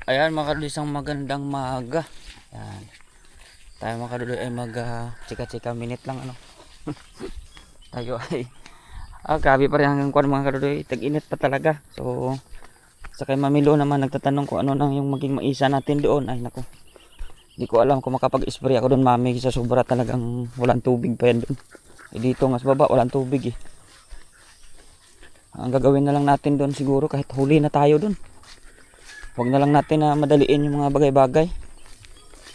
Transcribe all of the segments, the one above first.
Ayan mga kadol, isang magandang maga. Ayan. Tayo mga kadol ay mag chika-chika minute lang ano. Tayo ay grabe pa rin hanggang kuwan mga kadol, tag-init pa talaga. So sa kay Mamilo naman nagtatanong kung ano nang yung maging maisa natin doon. Ay nako. Hindi ko alam kung makapag-spray ako doon, mami, sa sobra talagang walang tubig pa yan doon. Dito nga sa baba walang tubig eh. Ang gagawin na lang natin doon siguro kahit huli na tayo doon. Huwag na lang natin na madaliin yung mga bagay-bagay.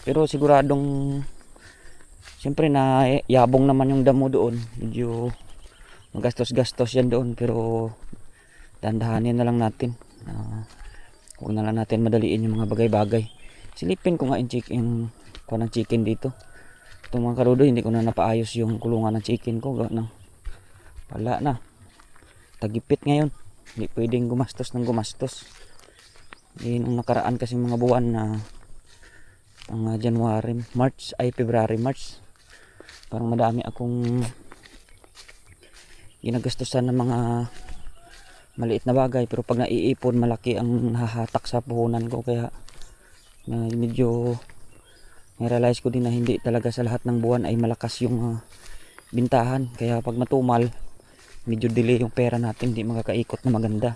Pero siguradong siyempre na yabong naman yung damo doon. Medyo magastos-gastos yan doon, pero dandahanin na lang natin. Huwag na lang natin madaliin yung mga bagay-bagay. Silipin ko nga yung kuha ng chicken dito. Itong mga karudo, hindi ko na napaayos yung kulungan ng chicken ko. Wala na. Tagipit ngayon. Hindi pwedeng gumastos ng gumastos. Yung nakaraan kasi mga buwan na January, March, February, March. Parang madami akong ginagastusan ng mga maliit na bagay, pero pag naiipon malaki ang nahahatak sa puhunan ko, kaya medyo na-realize ko din na hindi talaga sa lahat ng buwan ay malakas yung bintahan, kaya pag matumal medyo delay yung pera natin, hindi makakaikot na maganda,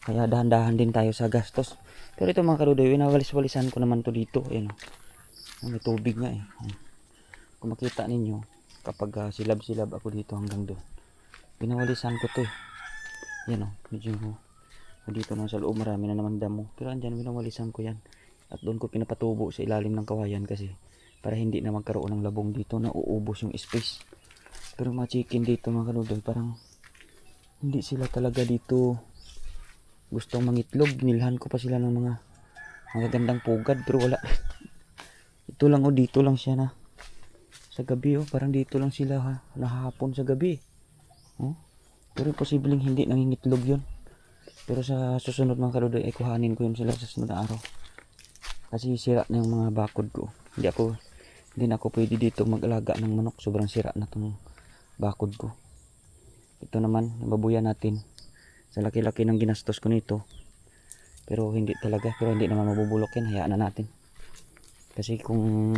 kaya dahan-dahan din tayo sa gastos. Pero ito mga karudoy, inawalis-walisan ko naman to dito. Ayan, may tubig nga eh. Kung makita ninyo, kapag silab-silab ako dito hanggang doon, pinawalisan ko to eh. Yan o, medyo dito na sa loob marami na naman damo, pero andyan pinawalisan ko yan, at doon ko pinapatubo sa ilalim ng kawayan kasi para hindi na magkaroon ng labong dito na uubos yung space. Pero mga chicken dito mga karudoy, parang hindi sila talaga dito gustong mangitlog. Nilhan ko pa sila ng mga magagandang pugad, pero wala. Ito lang o, dito lang siya na sa gabi o, parang dito lang sila nahahapon sa gabi o. Pero posibleng hindi nangingitlog yun. Pero sa susunod mga kaludoy ay kuhanin ko yun sila sa susunod na araw, kasi sira na yung mga bakod ko. Hindi na ako pwede dito mag-alaga ng manok, sobrang sira na tong bakod ko. Ito naman, nababuyan natin sa laki-laki ng ginastos ko nito, pero hindi naman mabubulok yan, hayaan na natin. Kasi kung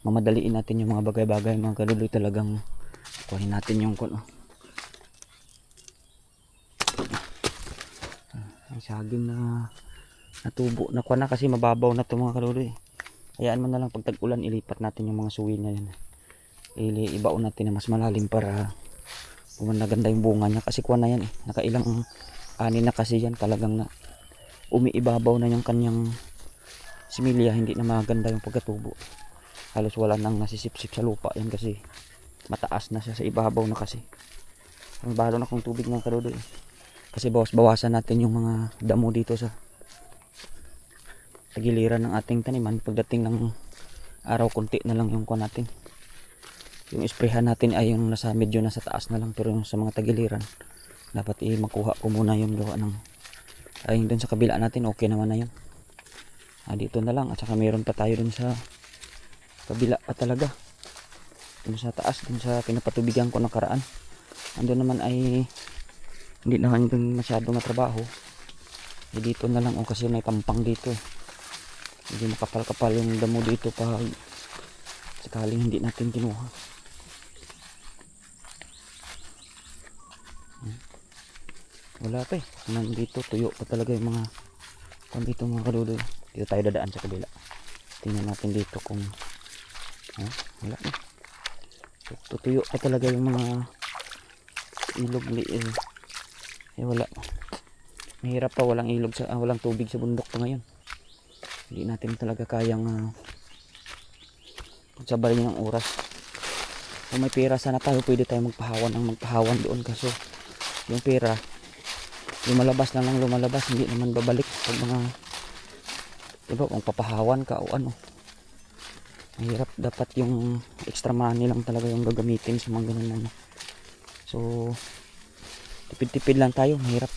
mamadaliin natin yung mga bagay-bagay mga kaluloy, talagang kuhanin natin yung ang saging na natubo na kuha na, kasi mababaw na to mga kaluloy. Hayaan mo na lang, pag tag-ulan ilipat natin yung mga suwi na yan, ibaon natin na mas malalim para gumanda yung bunga niya, kasi kuha na yan eh, nakailang ani na kasi yan, talagang na umiibabaw na yung kanyang similya, hindi na maganda yung pagkatubo. Halos wala nang nasisipsip sa lupa yan kasi mataas na siya sa ibabaw na, kasi ang balo na kong tubig ng karudo eh. Kasi bawasan natin yung mga damo dito sa giliran ng ating taniman. Pagdating ng araw, konti na lang yung kuha natin, yung sprayhan natin ay yung nasa medyo nasa taas na lang, pero yung sa mga tagiliran dapat makuha ko muna yung gawa ng ay dun sa kabila natin, okay naman na yun. Dito na lang, at saka meron pa tayo dun sa kabila pa talaga, dun sa taas, dun sa pinapatubigan ko nakaraan. Andun naman ay hindi naman dun masyado matrabaho. Dito na lang kasi may pampang dito eh. Hindi makapal-kapal yung damo dito pag sakaling hindi natin kinuha. Wala pa eh, nandito tuyo pa talaga yung mga dito mga kaluloy. Dito tayo dadaan sa kabila, tingnan natin dito kung wala eh. So, tutuyo pa talaga yung mga ilog wala. Mahirap pa, walang ilog walang tubig sa bundok pa ngayon. Hindi natin talaga kayang pagsabarin ng oras. Kung may pera sana tayo, pwede tayo magpahawan doon, kaso yung pera lumalabas, hindi naman babalik pag mga diba, kung papahawan ka o ano. Mahirap, dapat yung extra money lang talaga yung gagamitin sa mga ganun. So tipid-tipid lang tayo, mahirap.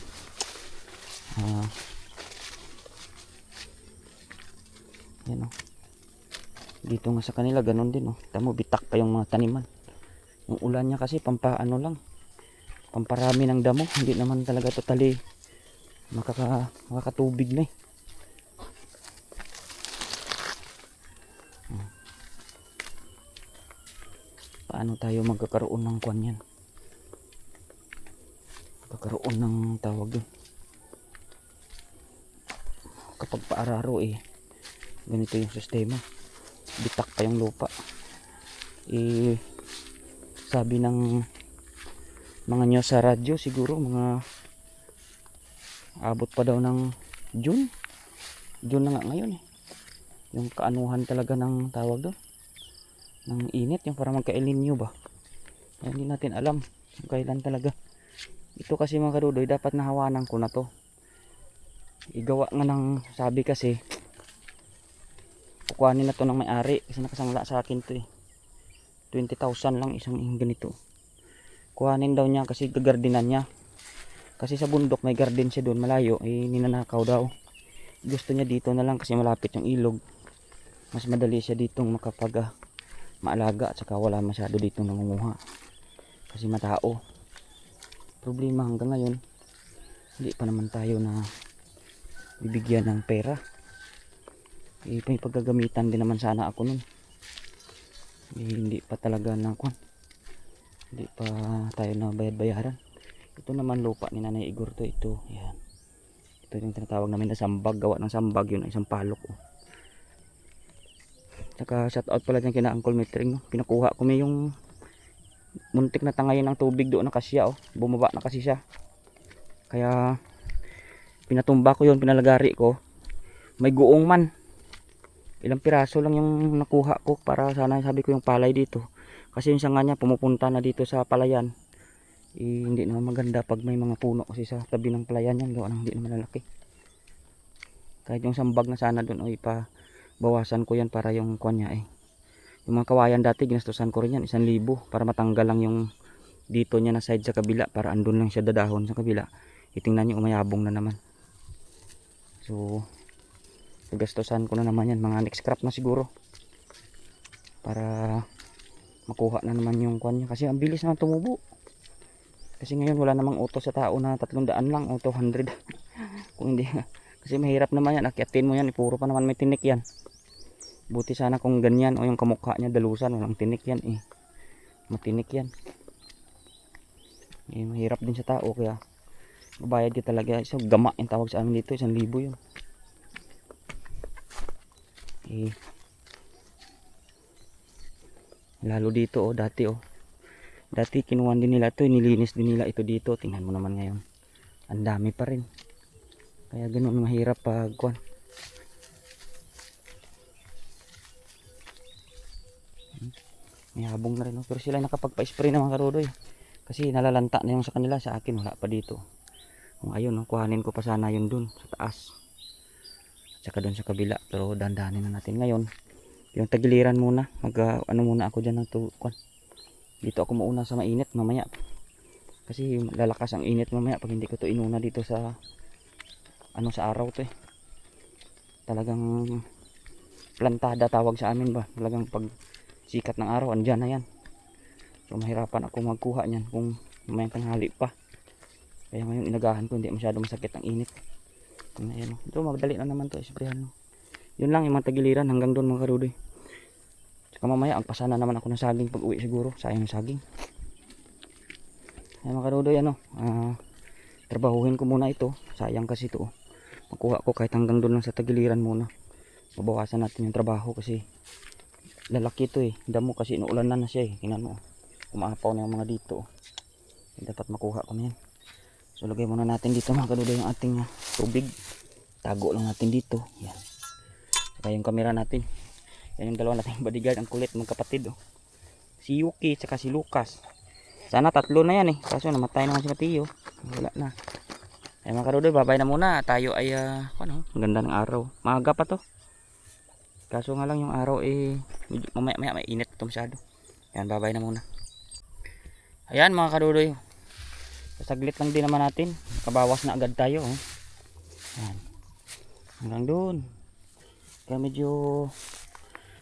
Yan o, dito nga sa kanila ganun din o. Tamo, bitak pa yung mga taniman. Yung ulan niya kasi pampaano lang, pamparami ng damo, hindi naman talaga totally makakatubig na eh. paano tayo magkakaroon ng kwan yan. Magkakaroon ng tawag yun. Kapag paararo eh, ganito yung sistema. Bitak pa yung lupa. Eh, sabi ng mga news sa radyo, siguro mga abot pa daw ng June na nga ngayon eh, yung kaanuhan talaga ng tawag doon ng init, yung parang magka El Nino ba. Ay, hindi natin alam kung kailan talaga ito. Kasi mga kadudoy, dapat nahawanan ko na to. Igawa nga ng sabi kasi kukuhanin na to ng may-ari kasi nakasangla sa akin to eh. 20,000 lang isang ganito. Kuhanin daw niya kasi gagardinan niya. Kasi sa bundok may garden siya doon malayo, eh ninanakaw daw. Gusto niya dito na lang kasi malapit yung ilog. Mas madali siya dito makapag maalaga at saka wala masyado dito nangunguha. Kasi matao. Problema hanggang ngayon, hindi pa naman tayo na bibigyan ng pera. Eh, may paggagamitan din naman sana ako nun. Eh, hindi pa talaga na kwan. Hindi pa tayo na bayad-bayaran. Ito naman lupa ni Nanay Igor to. Ito, yan. Ito yung tinatawag namin na sambag. Gawa ng sambag yun, isang palok. Oh. Saka shout out pala dyan kina Uncle Metring. No? Pinakuha ko may yung muntik na tangayin ng tubig doon na kasi siya. Oh. Bumaba na kasi siya. Kaya pinatumba ko yun, pinalagari ko. May guong man. Ilang piraso lang yung nakuha ko para sana sabi ko yung palay dito. Kasi yung sanga niya pumupunta na dito sa palayan. Eh, hindi naman maganda pag may mga puno kasi sa tabi ng palayan yan. Gawa ng hindi naman lalaki. Kahit yung sambag na sana doon, ay bawasan ko yan para yung kwan niya eh. Yung mga kawayan dati, ginastusan ko rin yan. 1,000 para matanggal lang yung dito niya na side sa kabila. Para andun lang siya dadahon sa kabila. Itingnan niyo umayabong na naman. So, gastusan ko na naman yan. Mga next crop na siguro. Para makuha na naman yung kwan niya. Kasi ang bilis naman tumubo. Kasi ngayon wala namang auto sa tao na 300 lang, auto 100. Kung hindi, kasi mahirap naman yan, akyatin mo yan, puro pa naman may tinik yan. Buti sana kung ganyan o yung kamukha niya dalusan, walang tinik yan eh. Matinik yan. Eh, mahirap din sa tao kaya babayad ka talaga. So, gama yung tawag sa amin dito, 1,000 yun. Eh, lalo dito oh, dati kinuhan din nila ito, nilinis din nila ito dito. Tingnan mo naman ngayon, ang dami pa rin. Kaya ganoon mahirap pag kuhan. May habong na rin. Pero sila nakapagpa-spray na mga karudoy. Kasi nalalanta na yung sa kanila, sa akin wala pa dito. Kung ayun, kuhanin ko pa sana yun dun sa taas. At saka dun sa kabila. Pero dandanin na natin ngayon. Yung tagiliran muna. Ano muna ako dyan ng kuhan. Dito ako mauna sa mainit mamaya. Kasi lalakas ang init mamaya pag hindi ko to inuna dito sa sa araw to eh. Talagang plantada tawag sa amin ba. Talagang pag sikat ng araw andyan na yan. So mahirapan ako magkuha niyan kung mamayang tanghali pa. Kaya ngayon inagahan ko, hindi masyado masakit ang init. Ayan, ito madali na naman to isprehan. Yun lang yung mga tagiliran hanggang doon mga karudoy. Saka mamaya agpasana naman ako ng saging pag uwi siguro. Sayang yung saging. Ayan mga karudoy, trabahuhin ko muna ito. Sayang kasi ito. Makuha ko kahit hanggang doon lang sa tagiliran muna. Mabawasan natin yung trabaho kasi lalaki ito eh. Damo kasi inuulan na siya eh. Tingnan mo. Umaapaw na yung mga dito. Dapat makuha ko na yan. So lagay muna natin dito mga karudoy yung ating tubig. Tago lang natin dito. Yan. Saka yung camera natin. Yan yung dalawa nating bodyguard, ang kulit magkapatid oh. Si Yuki at si Lucas. Sana 3 na yan eh. Kaso namatay naman si Mateo. Wala na. Ay mga karudoy, babay na muna. Tayo ay ang ganda ng araw. Maaga pa to. Kaso nga lang yung araw eh mamaya may init ito masyado. Yan, babay na muna. Ayan mga karudoy. Saglit lang din naman natin. Kabawas na agad tayo oh. Yan. Hanggang doon. Kaya medyo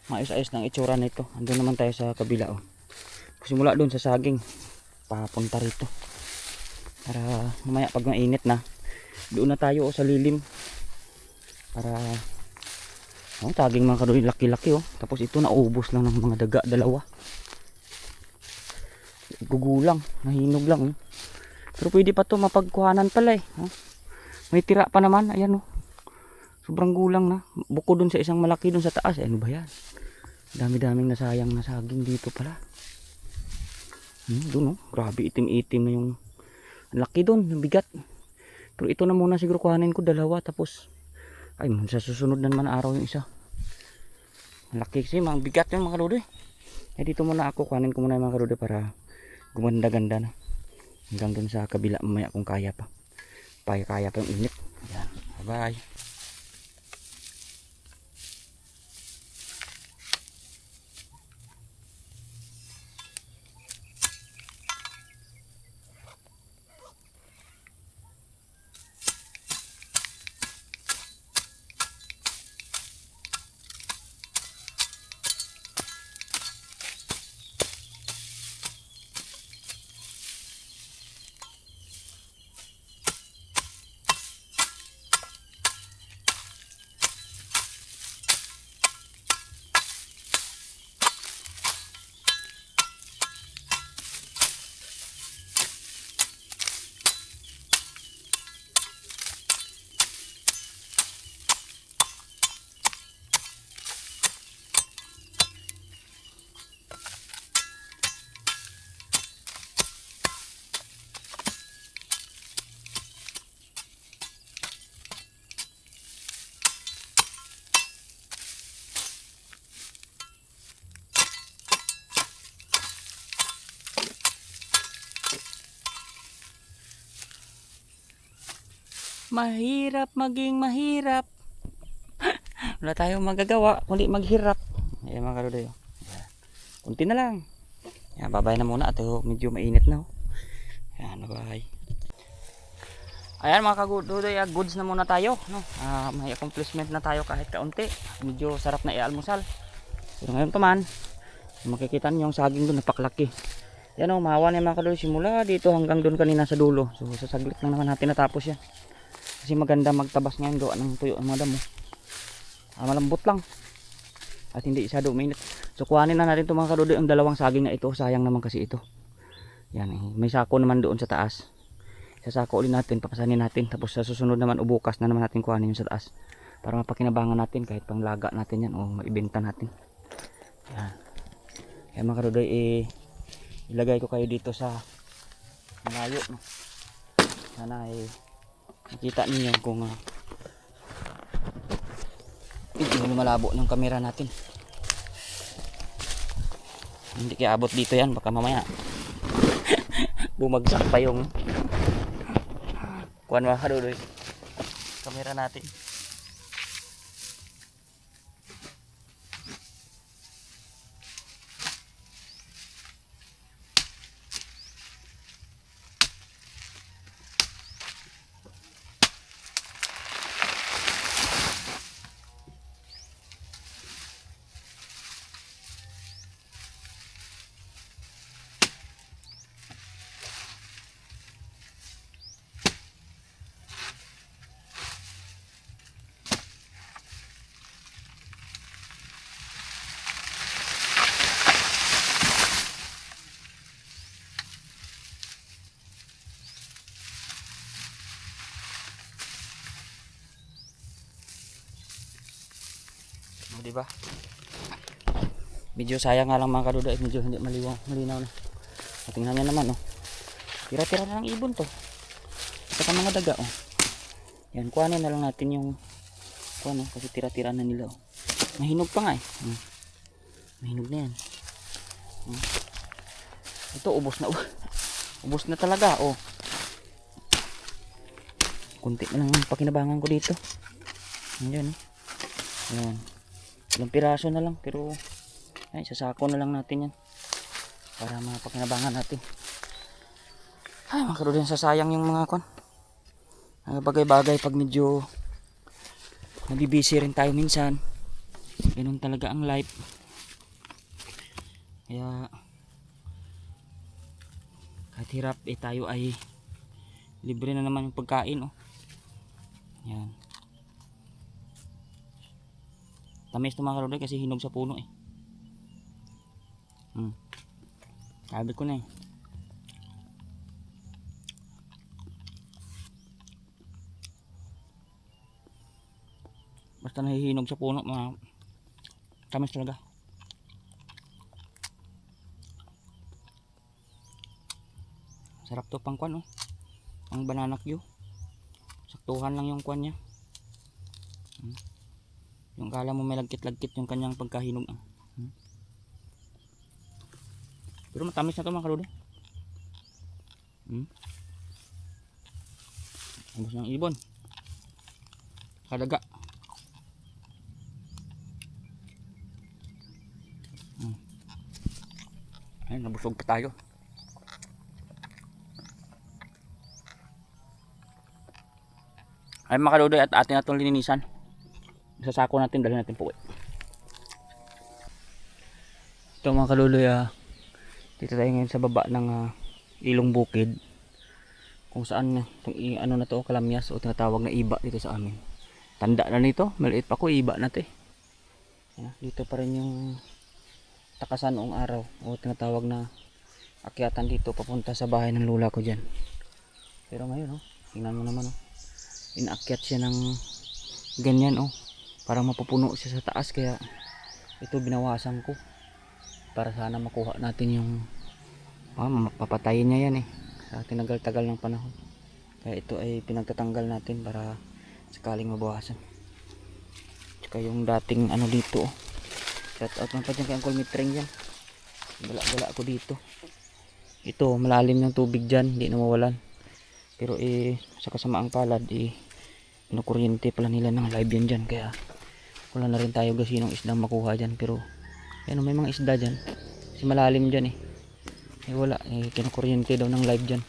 maayos-ayos ng itsura nito. Andun naman tayo sa kabila oh. Simula doon sa saging papunta rito. Para mamaya pag mainit na, doon na tayo sa lilim. Para saging mga karudoy, laki-laki oh. Tapos ito naubos lang ng mga daga, dalawa. gugulang, nahinog lang oh. Pero pwede pa to mapagkuhanan pala eh oh. May tira pa naman, ayan oh. Sobrang gulang na. Bukod dun sa isang malaki dun sa taas, ano ba yan? Dami-daming nasayang na saging dito pala. Dun oh, grabe itim-itim na yung laki dun, yung bigat. Pero ito na muna siguro kuhanin ko dalawa tapos ay sa susunod na naman araw yung isa. Malaki kasi, mga bigat yung mga karudoy. Eh dito muna ako, kuhanin ko muna yung mga karudoy para gumanda-ganda na. Hanggang dun sa kabila mamaya kung kaya pa. Kaya pa yung init. Ayan, bye. Mahirap maging mahirap. Wala tayong magagawa kundi maghirap. Ayan mga karudoy. Kunti na lang. Ayan, babay na muna at medyo mainit na. Ayan, bye. Ayan mga karudoy, goods na muna tayo. No? May accomplishment na tayo kahit kaunti. Medyo sarap na i-almusal. Pero ngayon pa man, makikita niyo yung saging doon napaklaki. Yan o, mahawa na yung mga karudoy. Simula dito hanggang doon kanina sa dulo. So sa saglit lang naman natin natapos yan. Kasi maganda magtabas ngayon gawa ng tuyo ang mga damo. Malambot lang at hindi masyado mainit. So kuhanin na natin itong mga karudoy ang dalawang saging na ito. Sayang naman kasi ito. Yan, may sako naman doon sa taas. Sasako ulit natin, papasanin natin. Tapos sa susunod naman o bukas na naman natin kuhanin yung sa taas. Para mapakinabangan natin kahit pang laga natin yan o maibenta natin. Yan. Kaya mga karudoy, ilagay ko kayo dito sa malayo. No? Sana nakita niyo kung hindi malabo ng camera natin. Hindi kaya abot dito yan, baka mamaya bumagsak pa yung kuwan mga karudoy camera natin. Diba? Medyo sayang nga lang mga karudoy, medyo hindi malinaw na. Tingnan nyo naman oh. Tira-tira na ng ibon to. Saka mga daga oh. Yan, kuhanin na lang natin yung kuhan oh, kasi tira-tira na nila oh. Mahinog pa nga eh. Mahinog na yan. Ito ubos na ubos na talaga oh. Kunti na lang pakinabangan ko dito. Ayan oh. Ayan. Ilang piraso na lang pero ay, sasako na lang natin yan para mapakinabangan natin. Ay mga karudoy, sasayang yung mga bagay-bagay pag medyo nabibisi rin tayo minsan. Ganun talaga ang life. Kaya kahit hirap tayo ay libre na naman yung pagkain oh. Yan. Tamis ito mga karudoy kasi hinog sa puno eh. Sabi ko na eh. basta nahihinog sa puno, tamis talaga. Sarap to pang kwan, oh. Ang banana Q. Saktuhan lang yung kwan niya. Yung kala mo may lagkit-lagkit yung kanyang pagkahinog. Pero matamis na to mga kaludi. Ubos ng ibon. Kadaga. Ay, nabusog pa tayo. Ay mga kaludi, at atin na itong lininisan. Sasako natin, dalhin natin po. Ito mga kaludi, dito tayo ngayon sa baba ng ilong bukid. Kung saan itong ano na to, kalamyas o tinatawag na iba dito sa amin. Tanda na nito, maliit pa ko, iba na to eh. Dito pa rin yung takasan noong araw o tinatawag na akyatan dito papunta sa bahay ng lula ko dyan. Pero ngayon, tingnan mo naman, inaakyat siya ng ganyan, para mapupuno siya sa taas, kaya ito binawasan ko para sana makuha natin yung mapapatayin niya yan sa tinagal-tagal ng panahon. Kaya ito ay pinagtatanggal natin para sakaling mabawasan. Tsaka yung dating ano dito, shout out man pa dyan kay Uncle Mitring yan, gala ako dito. Ito malalim yung tubig dyan, hindi na mawalan, pero sa kasamaang palad pinukuryente pala nila ng live yan dyan, kaya wala na rin tayo gasinong isdang makuha dyan. Pero yan, may mga isda dyan kasi malalim dyan wala, kinukuryente daw ng live dyan.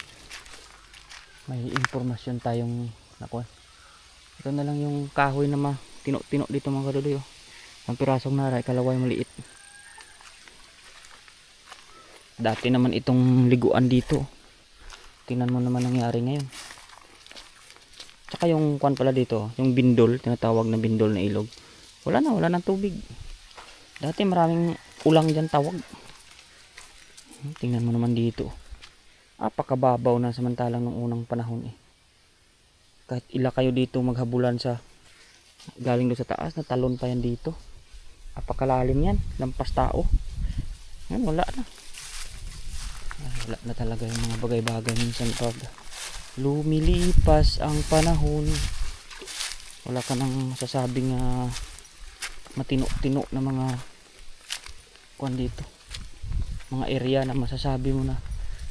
May impormasyon tayong nakuha. Ito na lang yung kahoy na tino-tino dito mga kadudoy, ang pirasong nara, kalaway maliit. Dati naman itong liguan dito, tingnan mo naman nangyari ngayon. Tsaka yung kwan pala dito, yung bindol, tinatawag na bindol na ilog, wala na tubig. Dati maraming ulang dyan tawag. Tingnan mo naman dito, apakababaw na, samantalang nung unang panahon kahit ila kayo dito maghabulan sa galing doon sa taas, na talon pa yan dito. Apakalalim yan, lampas tao. Yan, wala na talaga yung mga bagay-bagay minsan pag lumilipas ang panahon. Wala ka nang masasabing matino-tino na mga kuan dito, mga area na masasabi mo na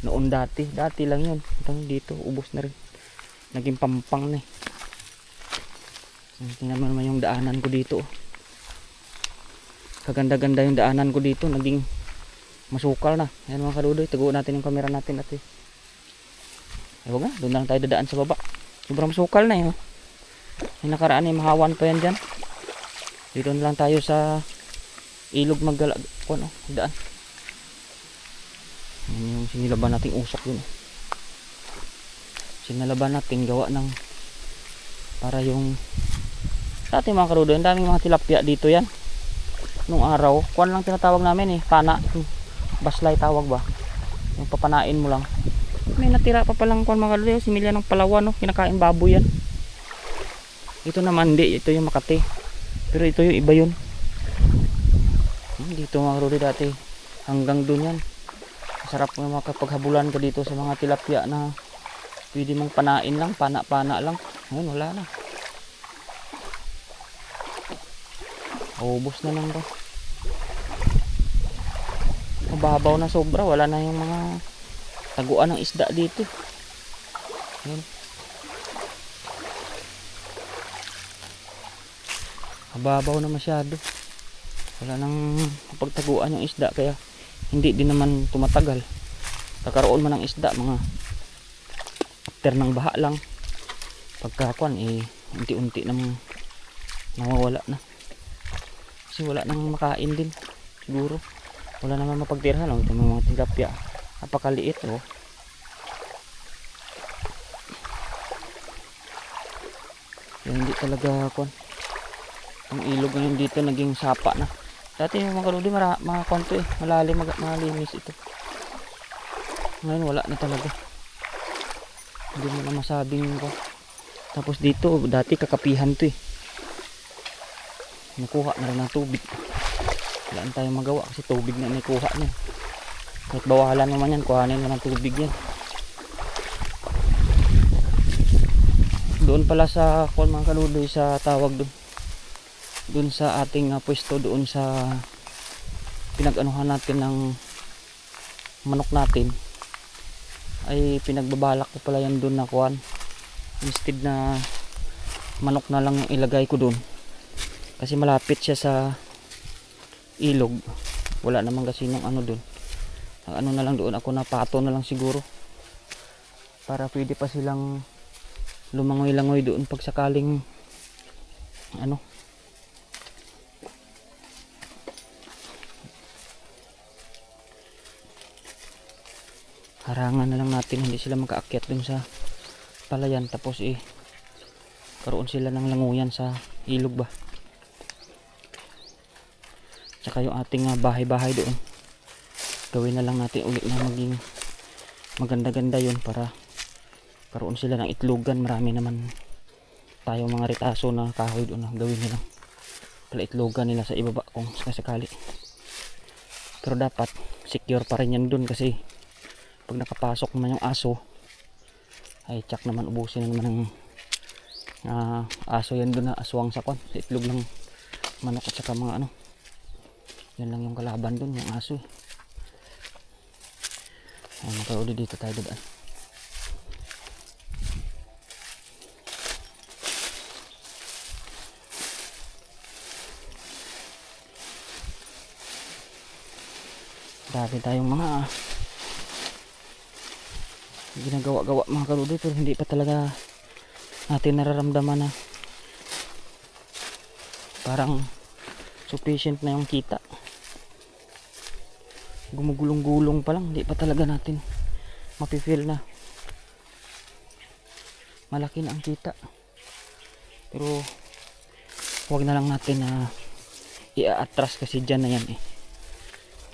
noon dati lang yun. Dito ubos na rin, naging pampang na tingnan mo naman yung daanan ko dito, kaganda-ganda yung daanan ko dito, naging masukal na. Yan mga kadudoy, taguan natin yung camera natin at huwag na, doon lang tayo dadaan sa baba. Sobrang masukal na yung nakaraan mahawan pa yan dyan. Dito na lang tayo sa ilog daan. Yan yung sinilaban nating usok yun. Sinalaban natin gawa ng para yung dati mga karudo, ang daming mga tilapia dito yan nung araw. Kuan lang tinatawag namin pana, baslay tawag ba, yung papanain mo lang. May natira pa palang kuan mga karudo, similya ng Palawan, kinakain baboy yan. Ito naman hindi, ito yung Makati, pero ito yung iba yun. Dito mga karudo dati hanggang dun yan. Masarap nga makapaghabulan ka dito sa mga tilapia na pwede mong panain lang, pana lang. Ngayon wala na, ubos na lang ba. Mababaw na sobra, wala na yung mga taguan ng isda dito. Ayan, mababaw na masyado, wala nang pagtaguan yung isda, kaya hindi din naman tumatagal. Kakaroon man ng isda mga after ng baha lang, pagkakuan unti-unti nang nawawala na, kasi wala nang makain din siguro, wala naman mapagtirhan. Ito mga tilapia, napakaliit kaya hindi talaga kuan. Ang ilog ngayon dito naging sapa na. Dati yung mga kaludi mga konto malalim, malinis ito. Ngayon wala na talaga, hindi mo na masabing ko. Tapos dito dati kakapihan to nakuha na rin ng tubig. Wala na tayong magawa kasi tubig na nakuha niya. Kahit bawalan naman yan, kuhanin mo ng tubig yan. Doon pala sa kung mga kaludoy sa tawag doon sa ating pwesto doon sa pinag-anuhan natin ng manok natin ay pinagbabalak ko pala yan doon na kuhan. Instead na manok na lang yung ilagay ko doon kasi malapit siya sa ilog, wala naman kasi ng ano doon. Ang ano na lang doon ako napato na lang siguro para pwede pa silang lumangoy-langoy doon pag sakaling ano harangan na lang natin hindi sila makaakyat dun sa palayan tapos karoon sila ng languyan sa ilog ba. Tsaka yung ating bahay-bahay doon gawin na lang natin ulit na maging maganda-ganda yun para karoon sila ng itlogan. Marami naman tayong mga retaso na kahoy doon na gawin nila pala itlogan nila sa ibaba kung sakali. Pero dapat secure pa rin yan doon kasi pag nakapasok naman yung aso ay tsak naman ubusin na naman ng aso yan doon na aswang sa itlog ng manok at saka mga ano yan lang yung kalaban doon yung aso ay makauli dito tayo dadaan. Dami tayong mga ginagawa-gawa mga kaludoy pero hindi pa talaga natin nararamdaman na parang sufficient na yung kita. Gumugulong-gulong pa lang, hindi pa talaga natin mapifeel na malaki na ang kita. Pero huwag na lang natin na i-atras kasi dyan na yan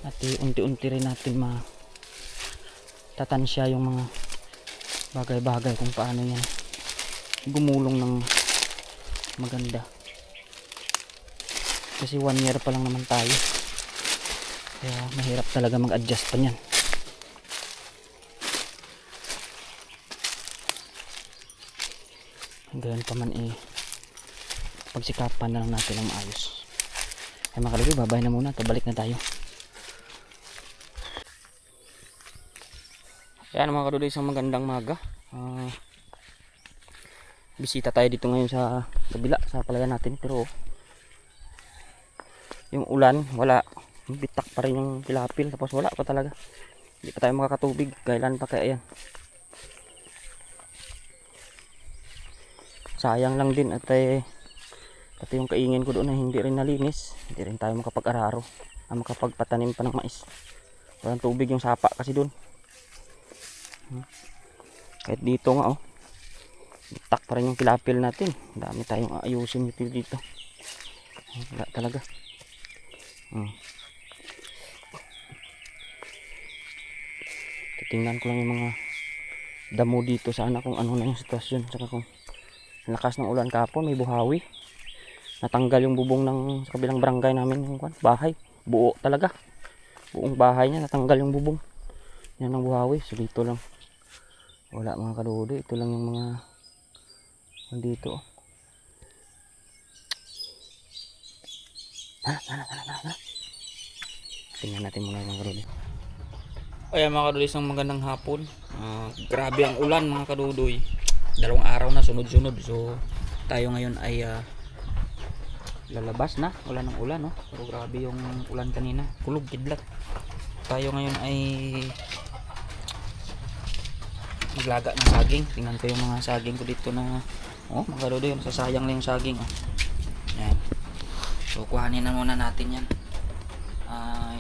at unti-unti rin natin matatansya yung mga bagay-bagay kung paano yan gumulong ng maganda kasi 1 year pa lang naman tayo kaya mahirap talaga mag-adjust pa niyan. Ganyan pa man pagsikapan na lang natin ang maayos. Ay mga kaludoy, babay na muna, tabalik na tayo. Ayan mga kaludoy, isang magandang maga. Bisita tayo dito ngayon sa kabila sa palayan natin pero yung ulan wala, bitak pa rin yung tilapil tapos wala pa talaga, hindi pa tayo makakatubig. Kailan pa kaya yan? Sayang lang din at pati yung kaingin ko doon ay hindi rin nalinis, hindi rin tayo makapag-araro na makapagpatanim pa ng mais. Walang tubig yung sapa kasi doon. Kahit dito nga bitak pa rin yung tilapil natin. Dami tayong ayusin dito. Wala talaga. Titingnan ko lang yung mga damo dito sana kung ano na yung sitwasyon. Saka kung lakas ng ulan kahapon may buhawi. Natanggal yung bubong ng sa kabilang barangay namin yung bahay. Buo talaga. Buong bahay niya natanggal yung bubong. Yan ang buhawi. So dito lang. Wala mga kaludoy, ito lang yung mga nandito. Tingnan natin muna mga kaludoy. Ayan mga kaludoy, isang magandang hapon. Grabe ang ulan mga kaludoy. 2 araw na sunod-sunod. So tayo ngayon ay lalabas na. Wala ng ulan pero grabe yung ulan kanina. Kulog, kidlat. Tayo ngayon ay maglaga ng saging. Tingnan ko yung mga saging ko dito na mga kaludoy, sasayang lang yung saging yan. So kuhanin na muna natin yan,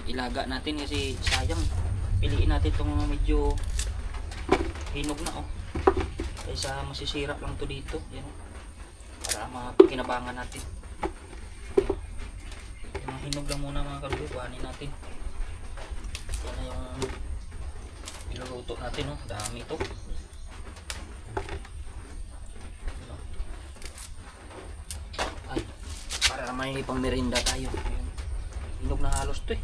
ilaga natin kasi sayang. Piliin natin itong mga medyo hinog na kaysa masisira lang to dito yan, para mapakinabangan natin. Yung hinog lang muna mga kaludoy, kuhanin natin. Yan na yung iluluto natin dami ito. Ay, para naman may pangmerinda tayo. Ayan. Hinog na halos to eh.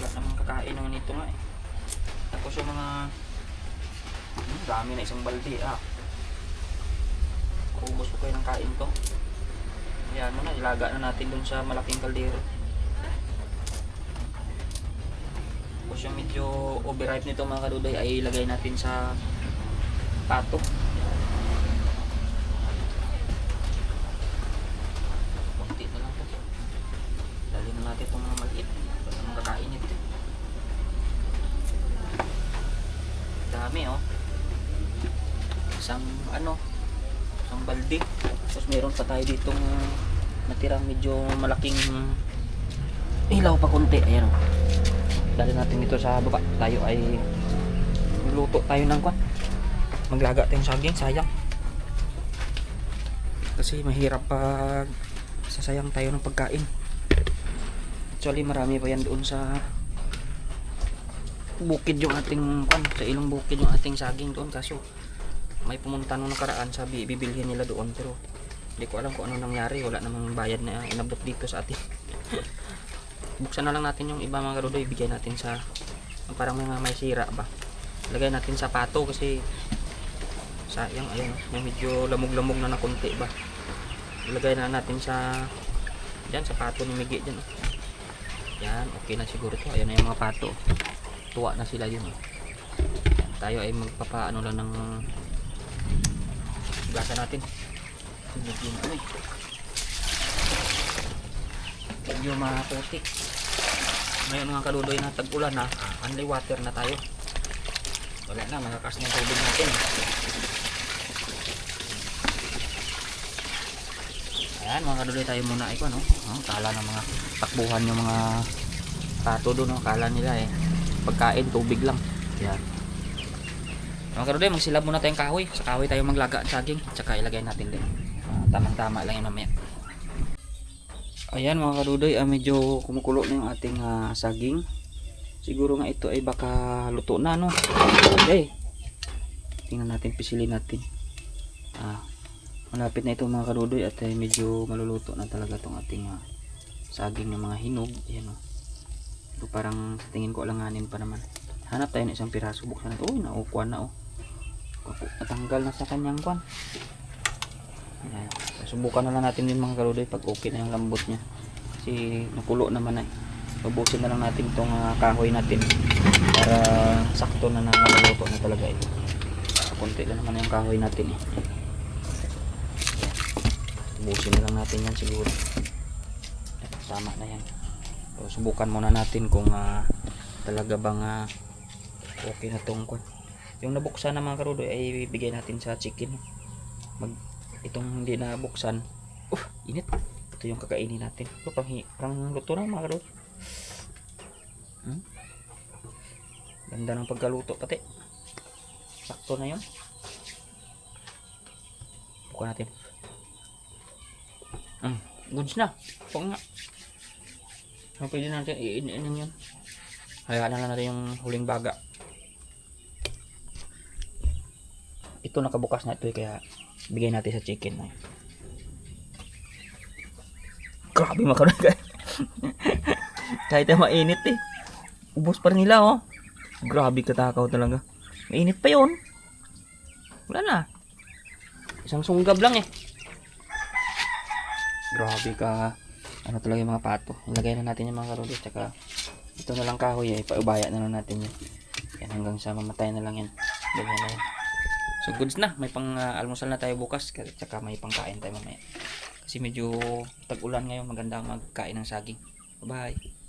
Wala namang kakain ng nito nga eh. Tapos yung mga dami na isang balde Ubos po kayo ng kain to. Ayan mo na, ilaga na natin dun sa malaking kaldero. Tapos yung medyo overripe nito mga kaduday ay ilagay natin sa pato. Kunti na lang po. Dali na natin itong mga maliit. Basta mga kakainit. Dami oh. Isang balde. Tapos meron pa tayo ditong natirang medyo malaking ilaw pa konti. Ayan oh. Dali natin dito sa baba. Tayo ay luto tayo ng kwan. Maglaga tayong saging, sayang. Kasi mahirap pag sasayang tayo ng pagkain. Actually marami pa yan doon sa bukid yung ating kwan, sa ilong bukid yung ating saging doon. Kaso may pumunta nung nakaraan, sabi bibilhin nila doon, pero hindi ko alam kung ano nangyari. Wala namang bayad na inabot dito sa atin. Buksan na lang natin yung iba mga kadudoy, ibigay natin sa parang may sira ba, lagay natin sa pato kasi sayang. Ayun, may medyo lamog-lamog na konti ba, ilagay na natin sa dyan sa pato ni Migi dyan. Yan, okay na siguro to. Ayan na yung mga pato, tuwa na sila yun. Tayo ay magpapaano lang ng gasa natin. Medyo maputik ngayon mga kadudoy na tag-ulan na, only water na tayo. Wala na, malakas na yung tubig natin. Ayan mga kadudoy, tayo muna ay kala ng mga takbuhan yung mga pato doon, kala nila pagkain tubig lang. Ayan mga kadudoy, magsilab muna tayong kahoy. Sa kahoy tayo maglaga ang saging, tsaka ilagay natin din. Tamang tama lang yun mamaya. Ayan mga kadudoy, medyo kumukulo na yung ating saging. Siguro nga ito ay baka luto na okay. Tingnan natin, pisilin natin. Malapit na ito mga kadudoy at medyo maluluto na talaga itong ating saging ng mga hinog. Ayan ito parang sa tingin ko alanganin pa naman. Hanap tayo ng isang piraso, buksan natin. Uy, naukuan na natanggal na sa kanyang kwan. Ayan. Subukan na lang natin yung mga kaludoy pag okay na yung lambot niya. Kasi nakulo naman na. Ubusin na lang natin itong kahoy natin para sakto na maluluto na talaga ito. Kunti lang naman yung kahoy natin Ubusin na lang natin yan siguro. Tama na yan. So, subukan muna natin kung talaga bang okay na itong kwan. Yung nabuksan na mga karudoy ay bibigay natin sa chicken. Itong hindi nabuksan, init. Ito yung kakainin natin. Parang luto na mga karudoy. Ganda ng pagkaluto pati. Sakto na yun. Buka natin. Goods na. Pag nga. Pwede natin iinin yun. Hayaan na lang natin yung huling baga. Ito nakabukas na ito kaya bigay natin sa chicken. Grabe makaroon kahit na mainit ubos pa rin nila grabe katakaw talaga. Mainit pa yun. Wala na. Isang sunggab lang grabe ka. Talaga yung mga pato. Ilagay na natin yung mga karoon. Tsaka ito na lang kahoy ipaubaya na lang natin yan hanggang sa mamatay na lang yan. Ganyan na yan. So goods na, may pang almusal na tayo bukas, tsaka may pangkain tayo mamaya. Kasi medyo tag-ulan ngayon, maganda magkain ng saging. Bye bye.